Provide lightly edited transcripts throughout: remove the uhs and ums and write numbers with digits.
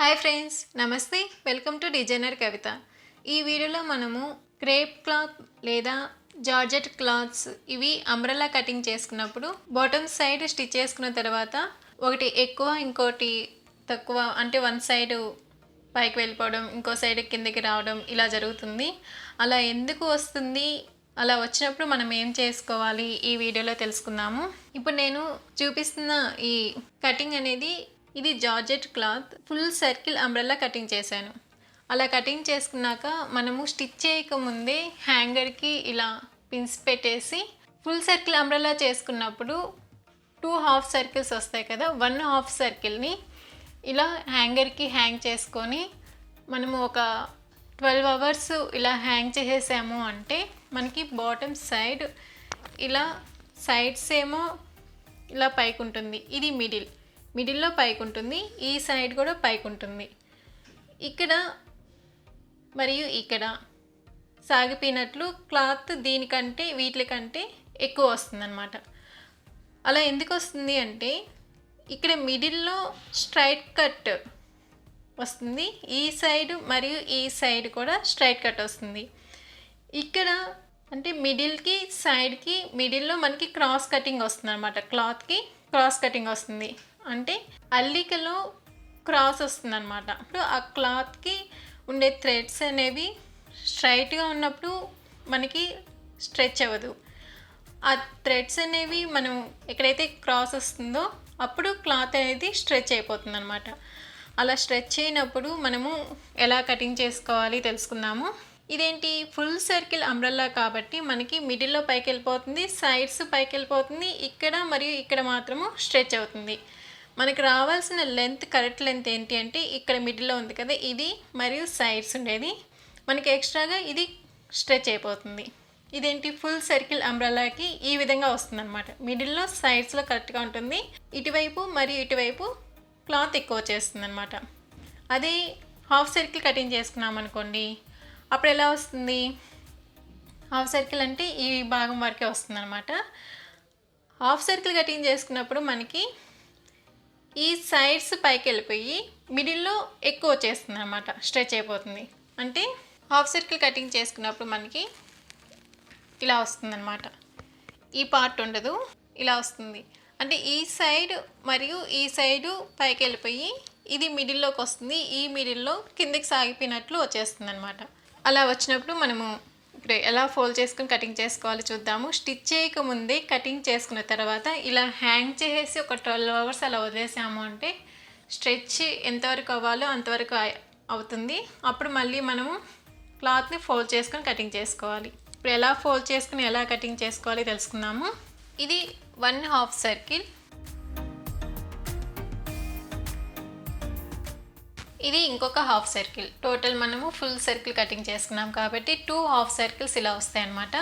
Hi friends, నమస్తే. Welcome to designer కవిత. ఈ వీడియోలో మనము క్రేప్ క్లాత్ లేదా జార్జెట్ క్లాత్స్ ఇవి అంబ్రెల్లా కటింగ్ చేసుకున్నప్పుడు బాటమ్ సైడ్ స్టిచ్ చేసుకున్న తర్వాత ఒకటి ఎక్కువ ఇంకోటి తక్కువ, అంటే వన్ సైడ్ పైకి వెళ్ళిపోవడం, ఇంకో సైడ్ కిందకి రావడం ఇలా జరుగుతుంది. అలా ఎందుకు వస్తుంది, అలా వచ్చినప్పుడు మనం ఏం చేసుకోవాలి ఈ వీడియోలో తెలుసుకుందాము. ఇప్పుడు నేను చూపిస్తున్న ఈ కటింగ్ అనేది ఇది georgette cloth full circle umbrella cutting చేశాను. అలా కటింగ్ చేసుకున్నాక మనము స్టిచ్ చేయకముందే హ్యాంగర్కి ఇలా పిన్స్ పెట్టేసి ఫుల్ సర్కిల్ అంబ్రెల్లా చేసుకున్నప్పుడు 2 హాఫ్ సర్కిల్స్ వస్తాయి కదా, 1 హాఫ్ సర్కిల్ని ఇలా హ్యాంగర్కి హ్యాంగ్ చేసుకొని మనము ఒక 12 అవర్స్ ఇలా హ్యాంగ్ చేసేసాము అంటే మనకి బాటమ్ సైడ్ ఇలా సైడ్స్ ఏమో ఇలా పైకి ఉంటుంది, ఇది మిడిల్లో పైకి ఉంటుంది, ఈ సైడ్ కూడా పైకి ఉంటుంది. ఇక్కడ మరియు ఇక్కడ సాగిపోయినట్లు క్లాత్ దీనికంటే వీటికంటే ఎక్కువ వస్తుందన్నమాట. అలా ఎందుకు వస్తుంది అంటే ఇక్కడ మిడిల్లో స్ట్రైట్ కట్ వస్తుంది, ఈ సైడ్ మరియు ఈ సైడ్ కూడా స్ట్రైట్ కట్ వస్తుంది. ఇక్కడ అంటే మిడిల్కి సైడ్కి మిడిల్లో మనకి క్రాస్ కటింగ్ వస్తుంది అనమాట. క్లాత్కి క్రాస్ కటింగ్ వస్తుంది అంటే అల్లికలో క్రాస్ వస్తుంది అనమాట. ఇప్పుడు ఆ క్లాత్కి ఉండే థ్రెడ్స్ అనేవి స్ట్రైట్గా ఉన్నప్పుడు మనకి స్ట్రెచ్ అవ్వదు. ఆ థ్రెడ్స్ అనేవి మనం ఎక్కడైతే క్రాస్ వస్తుందో అప్పుడు క్లాత్ అనేది స్ట్రెచ్ అయిపోతుంది అనమాట. అలా స్ట్రెచ్ అయినప్పుడు మనము ఎలా కటింగ్ చేసుకోవాలి తెలుసుకుందాము. ఇదేంటి ఫుల్ సర్కిల్ అంబ్రెల్లా కాబట్టి మనకి మిడిల్లో పైకి వెళ్ళిపోతుంది, సైడ్స్ పైకి వెళ్ళిపోతుంది, ఇక్కడ మరియు ఇక్కడ మాత్రము స్ట్రెచ్ అవుతుంది. మనకి రావాల్సిన లెంత్, కరెక్ట్ లెంత్ ఏంటి అంటే ఇక్కడ మిడిల్లో ఉంది కదా ఇది, మరియు సైడ్స్ ఉండేది, మనకి ఎక్స్ట్రాగా ఇది స్ట్రెచ్ అయిపోతుంది. ఇదేంటి ఫుల్ సర్కిల్ అంబ్రెల్లాకి ఈ విధంగా వస్తుంది అనమాట. మిడిల్లో సైడ్స్లో కరెక్ట్గా ఉంటుంది, ఇటువైపు మరియు ఇటువైపు క్లాత్ ఎక్కువ వచ్చేస్తుంది అనమాట. అదే హాఫ్ సర్కిల్ కటింగ్ చేసుకున్నాం అనుకోండి, అప్పుడు ఎలా వస్తుంది, హాఫ్ సర్కిల్ అంటే ఈ భాగం వరకే వస్తుంది అనమాట. హాఫ్ సర్కిల్ కటింగ్ చేసుకున్నప్పుడు మనకి ఈ సైడ్స్ పైకి వెళ్ళిపోయి మిడిల్లో ఎక్కువ వచ్చేస్తుంది అనమాట, స్ట్రెచ్ అయిపోతుంది. అంటే హాఫ్ సర్కిల్ కటింగ్ చేసుకున్నప్పుడు మనకి ఇలా వస్తుందన్నమాట, ఈ పార్ట్ ఉండదు, ఇలా వస్తుంది. అంటే ఈ సైడ్ మరియు ఈ సైడు పైకి వెళ్ళిపోయి ఇది మిడిల్లోకి వస్తుంది, ఈ మిడిల్లో కిందికి సాగిపోయినట్లు వచ్చేస్తుంది అనమాట. అలా వచ్చినప్పుడు మనము ఇప్పుడు ఎలా ఫోల్డ్ చేసుకుని కటింగ్ చేసుకోవాలి చూద్దాము. స్టిచ్ చేయకముందే కటింగ్ చేసుకున్న తర్వాత ఇలా హ్యాంగ్ చేసేసి ఒక 12 అవర్స్ అలా వదిలేసాము అంటే స్ట్రెచ్ ఎంతవరకు అవ్వాలో అంతవరకు అవుతుంది. అప్పుడు మళ్ళీ మనము క్లాత్ని ఫోల్డ్ చేసుకొని కటింగ్ చేసుకోవాలి. ఇప్పుడు ఎలా ఫోల్డ్ చేసుకుని ఎలా కటింగ్ చేసుకోవాలి తెలుసుకుందాము. ఇది 1 హాఫ్ సర్కిల్, ఇది ఇంకొక హాఫ్ సర్కిల్. టోటల్ మనము ఫుల్ సర్కిల్ కటింగ్ చేసుకున్నాం కాబట్టి 2 హాఫ్ సర్కిల్స్ ఇలా వస్తాయి అన్నమాట.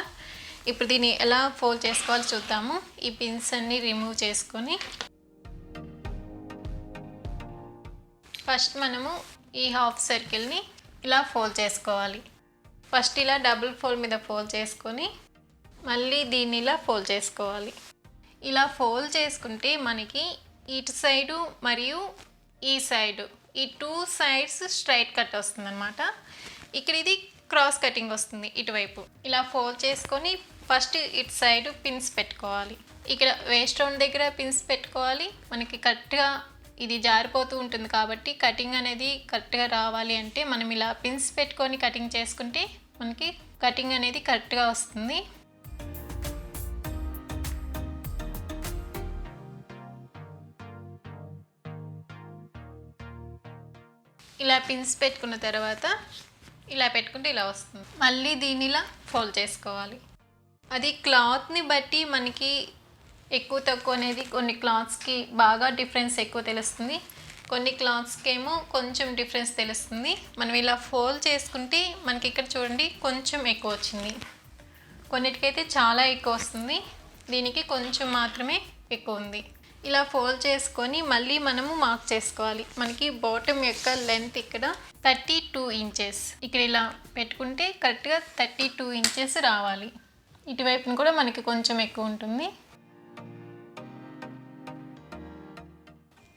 ఇప్పుడు దీన్ని ఎలా ఫోల్డ్ చేసుకోవాలో చూద్దాము. ఈ పిన్స్ అన్ని రిమూవ్ చేసుకొని ఫస్ట్ మనము ఈ హాఫ్ సర్కిల్ని ఇలా ఫోల్డ్ చేసుకోవాలి. ఫస్ట్ ఇలా డబుల్ ఫోల్డ్ మీద ఫోల్డ్ చేసుకొని మళ్ళీ దీన్ని ఇలా ఫోల్డ్ చేసుకోవాలి. ఇలా ఫోల్డ్ చేసుకుంటే మనకి ఇటు సైడు మరియు ఈ సైడు ఈ 2 సైడ్స్ స్ట్రైట్ కట్ వస్తుంది అనమాట. ఇక్కడ ఇది క్రాస్ కటింగ్ వస్తుంది ఇటువైపు. ఇలా ఫోల్డ్ చేసుకొని ఫస్ట్ ఇటు సైడ్ పిన్స్ పెట్టుకోవాలి. ఇక్కడ వేస్ట్ రౌండ్ దగ్గర పిన్స్ పెట్టుకోవాలి. మనకి కరెక్ట్గా ఇది జారిపోతూ ఉంటుంది కాబట్టి కటింగ్ అనేది కరెక్ట్గా రావాలి అంటే మనం ఇలా పిన్స్ పెట్టుకొని కటింగ్ చేసుకుంటే మనకి కటింగ్ అనేది కరెక్ట్గా వస్తుంది. ఇలా పిన్స్ పెట్టుకున్న తర్వాత ఇలా పెట్టుకుంటే ఇలా వస్తుంది. మళ్ళీ దీన్ని ఇలా ఫోల్డ్ చేసుకోవాలి. అది క్లాత్ని బట్టి మనకి ఎక్కువ తక్కువ అనేది కొన్ని క్లాత్స్కి బాగా డిఫరెన్స్ ఎక్కువ తెలుస్తుంది, కొన్ని క్లాత్స్కి ఏమో కొంచెం డిఫరెన్స్ తెలుస్తుంది. మనం ఇలా ఫోల్డ్ చేసుకుంటే మనకి ఇక్కడ చూడండి కొంచెం ఎక్కువ వచ్చింది, కొన్నిటికైతే చాలా ఎక్కువ వస్తుంది, దీనికి కొంచెం మాత్రమే ఎక్కువ ఉంది. ఇలా ఫోల్డ్ చేసుకొని మళ్ళీ మనము మార్క్ చేసుకోవాలి. మనకి బాటమ్ యొక్క లెంత్ ఇక్కడ 32 ఇంచెస్. ఇక్కడ ఇలా పెట్టుకుంటే కరెక్ట్గా 32 ఇంచెస్ రావాలి. ఇటువైపున కూడా మనకి కొంచెం ఎక్కువ ఉంటుంది.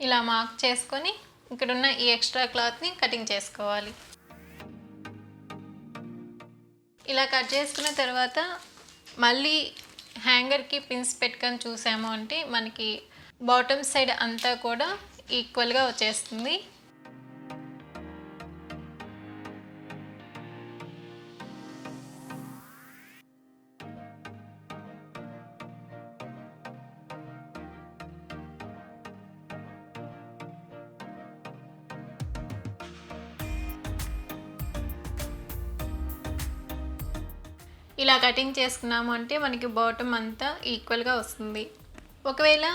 ఇలా మార్క్ చేసుకొని ఇక్కడున్న ఈ ఎక్స్ట్రా క్లాత్ని కటింగ్ చేసుకోవాలి. ఇలా కట్ చేసుకున్న తర్వాత మళ్ళీ హ్యాంగర్కి పిన్స్ పెట్టుకొని చూసాము అంటే మనకి బాటమ్ సైడ్ అంతా కూడా ఈక్వల్గా వచ్చేస్తుంది. ఇలా కటింగ్ చేసుకున్నాము అంటే మనకి బాటమ్ అంతా ఈక్వల్గా వస్తుంది. ఒకవేళ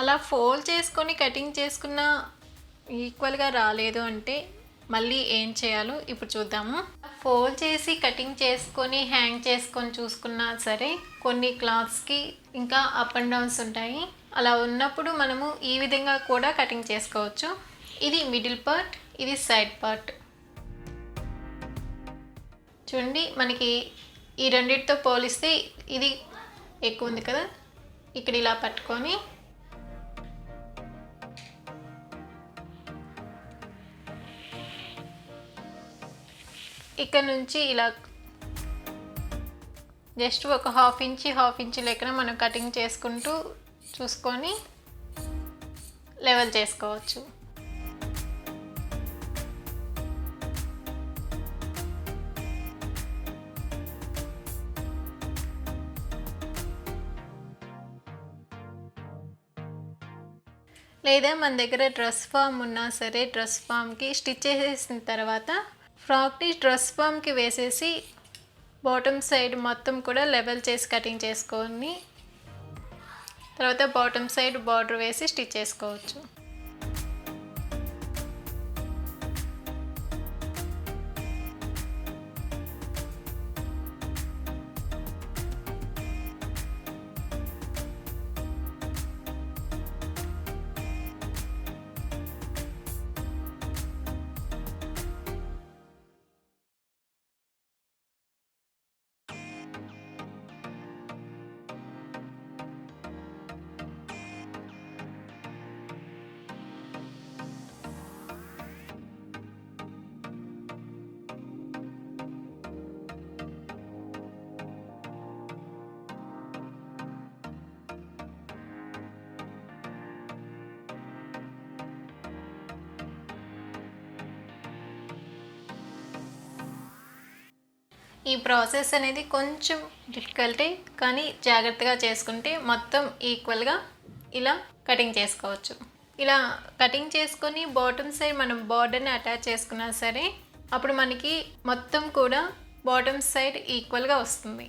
అలా ఫోల్డ్ చేసుకొని కటింగ్ చేసుకున్న ఈక్వల్గా రాలేదు అంటే మళ్ళీ ఏం చేయాలో ఇప్పుడు చూద్దాము. ఫోల్డ్ చేసి కటింగ్ చేసుకొని హ్యాంగ్ చేసుకొని చూసుకున్నా సరే కొన్ని క్లాత్స్కి ఇంకా అప్ అండ్ డౌన్స్ ఉంటాయి. అలా ఉన్నప్పుడు మనము ఈ విధంగా కూడా కటింగ్ చేసుకోవచ్చు. ఇది మిడిల్ పార్ట్, ఇది సైడ్ పార్ట్. చూడండి, మనకి ఈ రెండింటితో పోలిస్తే ఇది ఎక్కువ ఉంది కదా. ఇక్కడ ఇలా పట్టుకొని ఇక్కడ నుంచి ఇలా జస్ట్ ఒక హాఫ్ ఇంచ్ లెక్కన మనం కటింగ్ చేసుకుంటూ చూసుకొని లెవెల్ చేసుకోవచ్చు. లేదా మన దగ్గర డ్రెస్ ఫామ్ ఉన్నా సరే డ్రెస్ ఫామ్కి స్టిచ్ చేసేసిన తర్వాత ఫ్రాక్ని డ్రెస్ ఫామ్కి వేసేసి బాటమ్ సైడ్ మొత్తం కూడా లెవెల్ చేసి కటింగ్ చేసుకొని తర్వాత బాటమ్ సైడ్ బార్డర్ వేసి స్టిచ్ చేసుకోవచ్చు. ఈ ప్రాసెస్ అనేది కొంచెం డిఫికల్టీ, కానీ జాగ్రత్తగా చేసుకుంటే మొత్తం ఈక్వల్గా ఇలా కటింగ్ చేసుకోవచ్చు. ఇలా కటింగ్ చేసుకొని బాటమ్ సైడ్ మనం బార్డర్ని అటాచ్ చేసుకున్నా సరే అప్పుడు మనకి మొత్తం కూడా బాటమ్ సైడ్ ఈక్వల్గా వస్తుంది.